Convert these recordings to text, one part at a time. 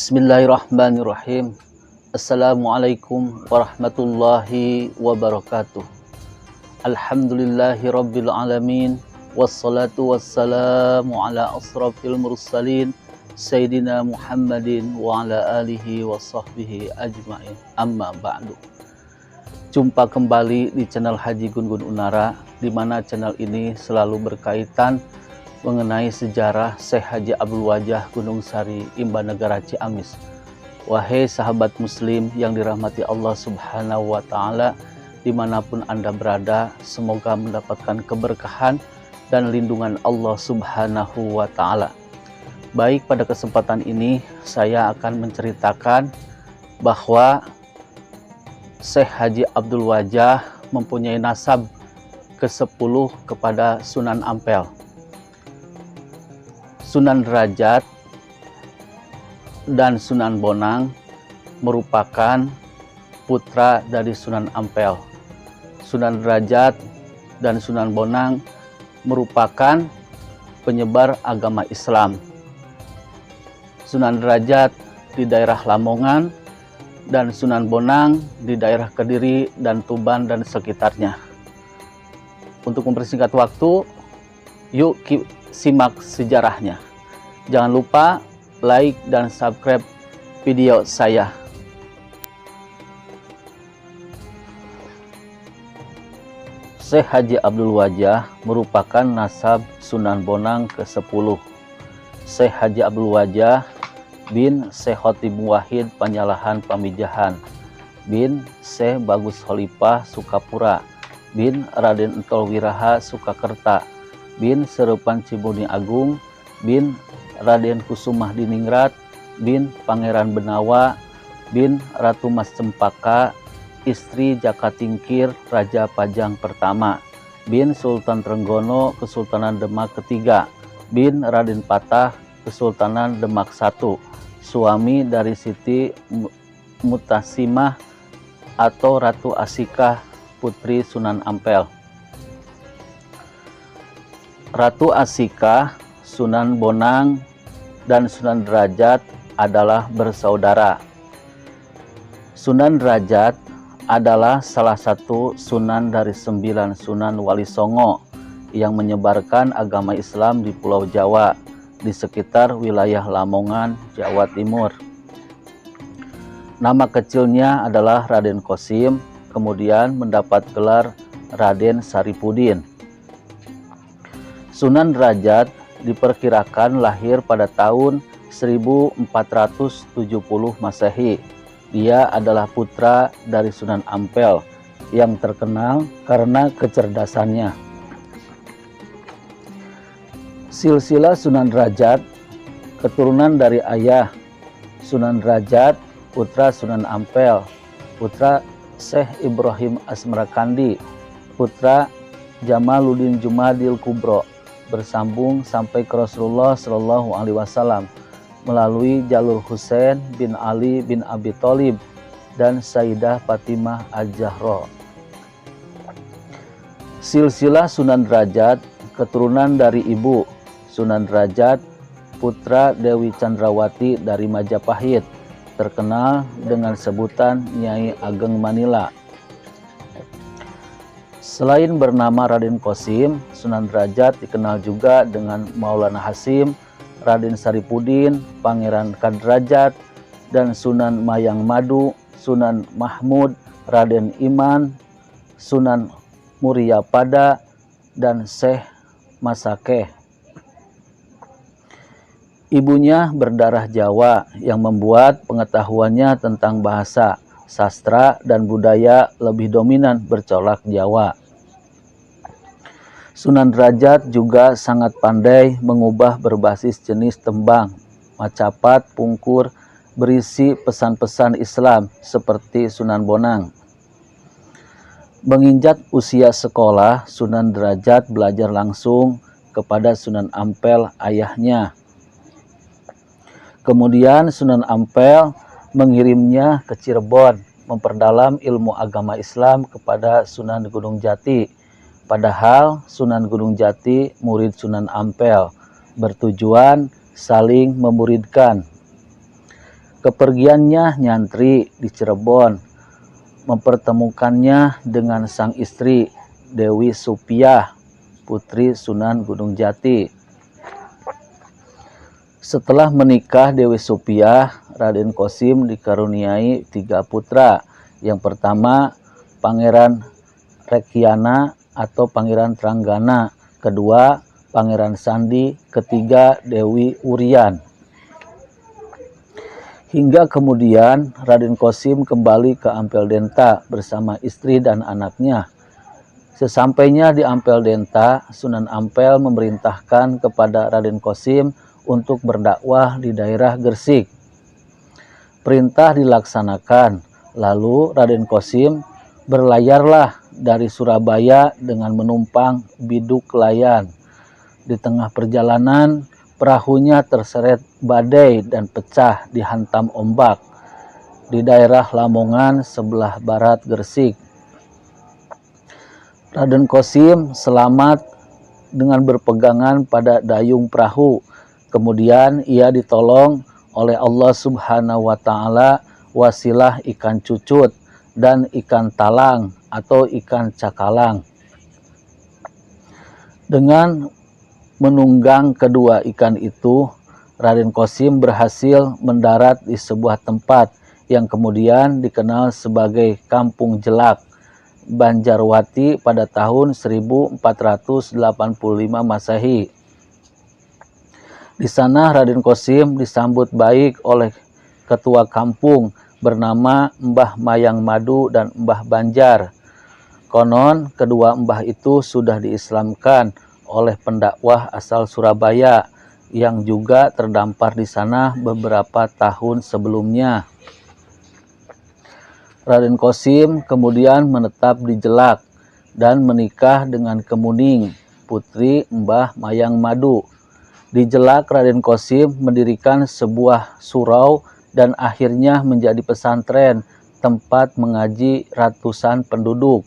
Bismillahirrahmanirrahim. Assalamualaikum warahmatullahi wabarakatuh. Alhamdulillahi rabbil alamin. Wassalatu wassalamu ala asrafil mursalin Sayyidina Muhammadin wa ala alihi wa sahbihi ajma'in. Amma ba'du. Jumpa kembali di channel Haji Gun-Gun Unara, di mana channel ini selalu berkaitan mengenai sejarah Syekh Haji Abdul Wajah Gunung Sari, Imba Negara Ciamis. Wahai sahabat muslim yang dirahmati Allah Subhanahu wa Ta'ala, dimanapun Anda berada, semoga mendapatkan keberkahan dan lindungan Allah Subhanahu wa Ta'ala. Baik, pada kesempatan ini saya akan menceritakan bahwa Syekh Haji Abdul Wajah mempunyai nasab ke-10 kepada Sunan Ampel. Sunan Derajat dan Sunan Bonang merupakan putra dari Sunan Ampel. Sunan Derajat dan Sunan Bonang merupakan penyebar agama Islam. Sunan Derajat di daerah Lamongan dan Sunan Bonang di daerah Kediri dan Tuban dan sekitarnya. Untuk mempersingkat waktu, yuk simak sejarahnya. Jangan lupa like dan subscribe video saya. Syekh Haji Abdul Wajah merupakan nasab Sunan Bonang ke-10. Syekh Haji Abdul Wajah bin Syekh Khotib Wahid Panyalahan Pamijahan bin Syekh Bagus Khalifah Sukapura bin Raden Entol Wiraha Sukakerta bin Serepan Cibuni Agung bin Raden Kusumah Diningrat bin Pangeran Benawa bin Ratu Mas Cempaka, istri Jaka Tingkir Raja Pajang pertama, bin Sultan Trenggono Kesultanan Demak ketiga, bin Raden Patah Kesultanan Demak I, suami dari Siti Mutasimah atau Ratu Asikah putri Sunan Ampel. Ratu Asikah, Sunan Bonang, dan Sunan Derajat adalah bersaudara. Sunan Derajat adalah salah satu sunan dari 9 Sunan Wali Songo yang menyebarkan agama Islam di Pulau Jawa, di sekitar wilayah Lamongan, Jawa Timur. Nama kecilnya adalah Raden Kosim, kemudian mendapat gelar Raden Saripudin. Sunan Derajat diperkirakan lahir pada tahun 1470 Masehi. Dia adalah putra dari Sunan Ampel yang terkenal karena kecerdasannya. Silsilah Sunan Derajat, keturunan dari ayah Sunan Derajat, putra Sunan Ampel, putra Syekh Ibrahim Asmarakandi, putra Jamaluddin Jumadil Kubro, bersambung sampai ke Rasulullah Shallallahu Alaihi Wasallam melalui jalur Husain bin Ali bin Abi Thalib dan Sayyidah Fatimah Az-Zahra. Silsilah Sunan Derajat, keturunan dari ibu Sunan Derajat, putra Dewi Chandrawati dari Majapahit, terkenal dengan sebutan Nyai Ageng Manila. Selain bernama Raden Kosim, Sunan Derajat dikenal juga dengan Maulana Hasim, Raden Saripudin, Pangeran Kadrajat, dan Sunan Mayang Madu, Sunan Mahmud, Raden Iman, Sunan Muryapada, dan Syekh Masakeh. Ibunya berdarah Jawa yang membuat pengetahuannya tentang bahasa, sastra, dan budaya lebih dominan bercolak Jawa. Sunan Derajat juga sangat pandai mengubah berbasis jenis tembang, macapat, pungkur, berisi pesan-pesan Islam seperti Sunan Bonang. Menginjak usia sekolah, Sunan Derajat belajar langsung kepada Sunan Ampel, ayahnya. Kemudian Sunan Ampel mengirimnya ke Cirebon memperdalam ilmu agama Islam kepada Sunan Gunung Jati. Padahal Sunan Gunung Jati murid Sunan Ampel, bertujuan saling memuridkan. Kepergiannya nyantri di Cirebon, mempertemukannya dengan sang istri Dewi Supiah, putri Sunan Gunung Jati. Setelah menikah Dewi Supiah, Raden Qasim dikaruniai 3 putra. Yang pertama Pangeran Rekiana atau Pangeran Tranggana, kedua Pangeran Sandi, ketiga Dewi Urian. Hingga kemudian Raden Qasim kembali ke Ampel Denta bersama istri dan anaknya. Sesampainya di Ampel Denta, Sunan Ampel memerintahkan kepada Raden Qasim untuk berdakwah di daerah Gresik. Perintah dilaksanakan, lalu Raden Qasim berlayarlah dari Surabaya dengan menumpang biduk layan. Di tengah perjalanan, perahunya terseret badai dan pecah dihantam ombak di daerah Lamongan sebelah barat Gresik. Raden Qasim selamat dengan berpegangan pada dayung perahu. Kemudian ia ditolong oleh Allah Subhanahu wa Ta'ala wasilah ikan cucut dan ikan talang atau ikan cakalang. Dengan menunggang kedua ikan itu, Raden Qasim berhasil mendarat di sebuah tempat yang kemudian dikenal sebagai Kampung Jelak, Banjarwati pada tahun 1485 Masehi. Di sana Raden Qasim disambut baik oleh ketua kampung bernama Mbah Mayang Madu dan Mbah Banjar. Konon kedua mbah itu sudah diislamkan oleh pendakwah asal Surabaya yang juga terdampar di sana beberapa tahun sebelumnya. Raden Qasim kemudian menetap di Jelak dan menikah dengan Kemuning, putri Mbah Mayang Madu. Di Jelak, Raden Qasim mendirikan sebuah surau dan akhirnya menjadi pesantren tempat mengaji ratusan penduduk.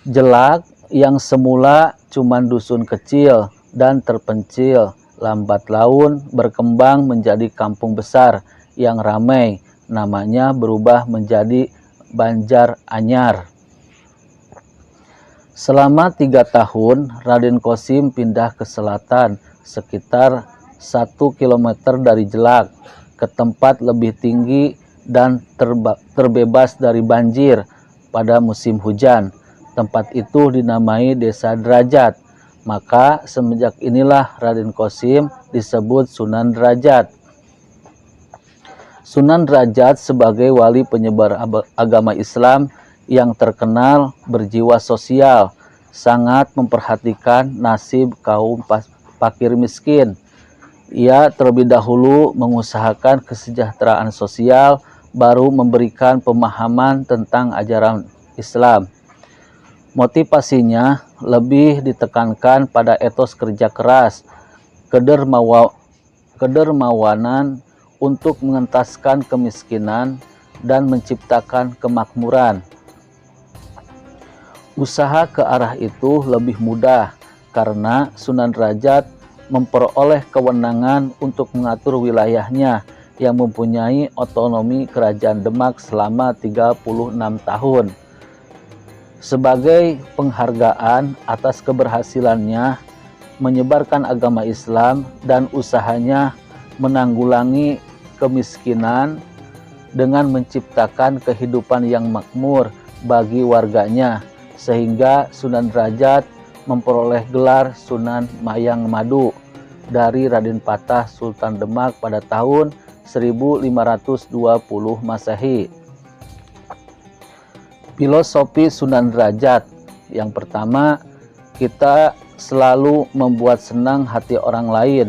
Jelak yang semula cuma dusun kecil dan terpencil, lambat laun berkembang menjadi kampung besar yang ramai, namanya berubah menjadi Banjaranyar. Selama 3 tahun, Raden Qasim pindah ke selatan, sekitar 1 km dari Jelak, ke tempat lebih tinggi dan terbebas dari banjir pada musim hujan. Tempat itu dinamai Desa Derajat. Maka semenjak inilah Raden Qasim disebut Sunan Derajat. Sunan Derajat sebagai wali penyebar agama Islam yang terkenal berjiwa sosial, sangat memperhatikan nasib kaum fakir miskin. Ia terlebih dahulu mengusahakan kesejahteraan sosial, baru memberikan pemahaman tentang ajaran Islam. Motivasinya lebih ditekankan pada etos kerja keras, kedermawanan untuk mengentaskan kemiskinan dan menciptakan kemakmuran. Usaha ke arah itu lebih mudah karena Sunan Derajat memperoleh kewenangan untuk mengatur wilayahnya yang mempunyai otonomi Kerajaan Demak selama 36 tahun. Sebagai penghargaan atas keberhasilannya menyebarkan agama Islam dan usahanya menanggulangi kemiskinan dengan menciptakan kehidupan yang makmur bagi warganya, sehingga Sunan Derajat memperoleh gelar Sunan Mayang Madu dari Raden Patah Sultan Demak pada tahun 1520 Masehi. Filosofi Sunan Derajat. Yang pertama, kita selalu membuat senang hati orang lain.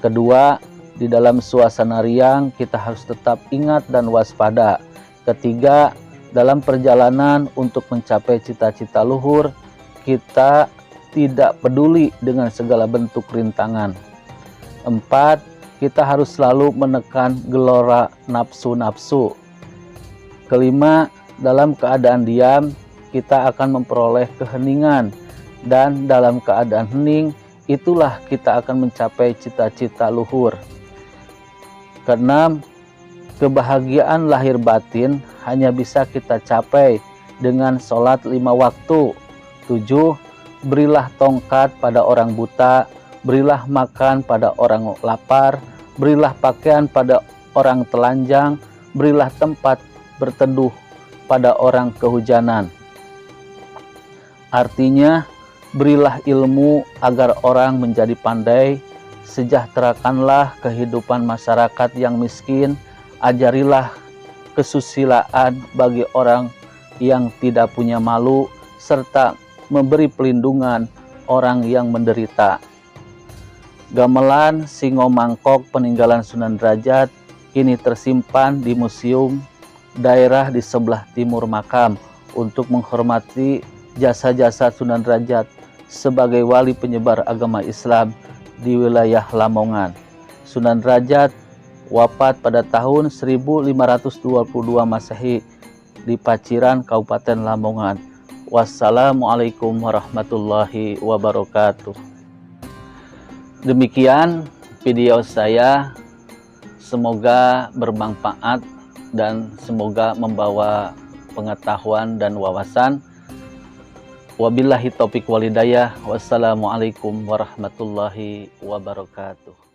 Kedua, di dalam suasana riang kita harus tetap ingat dan waspada. Ketiga, dalam perjalanan untuk mencapai cita-cita luhur, kita tidak peduli dengan segala bentuk rintangan. 4. Kita harus selalu menekan gelora nafsu-nafsu. Kelima, dalam keadaan diam, kita akan memperoleh keheningan. Dan dalam keadaan hening, itulah kita akan mencapai cita-cita luhur. Keenam, Kebahagiaan lahir batin hanya bisa kita capai dengan sholat 5 waktu. 7. Berilah tongkat pada orang buta, berilah makan pada orang lapar, berilah pakaian pada orang telanjang, berilah tempat berteduh pada orang kehujanan. Artinya, berilah ilmu agar orang menjadi pandai, sejahterakanlah kehidupan masyarakat yang miskin, ajarilah kesusilaan bagi orang yang tidak punya malu, serta memberi pelindungan orang yang menderita. Gamelan Singo Mangkok peninggalan Sunan Derajat kini tersimpan di museum daerah di sebelah timur makam untuk menghormati jasa-jasa Sunan Derajat sebagai wali penyebar agama Islam di wilayah Lamongan. Sunan Derajat wafat pada tahun 1522 Masehi di Paciran, Kabupaten Lamongan. Wassalamualaikum warahmatullahi wabarakatuh. Demikian video saya, semoga bermanfaat dan semoga membawa pengetahuan dan wawasan. Wabillahi taufiq walhidayah. Wassalamualaikum warahmatullahi wabarakatuh.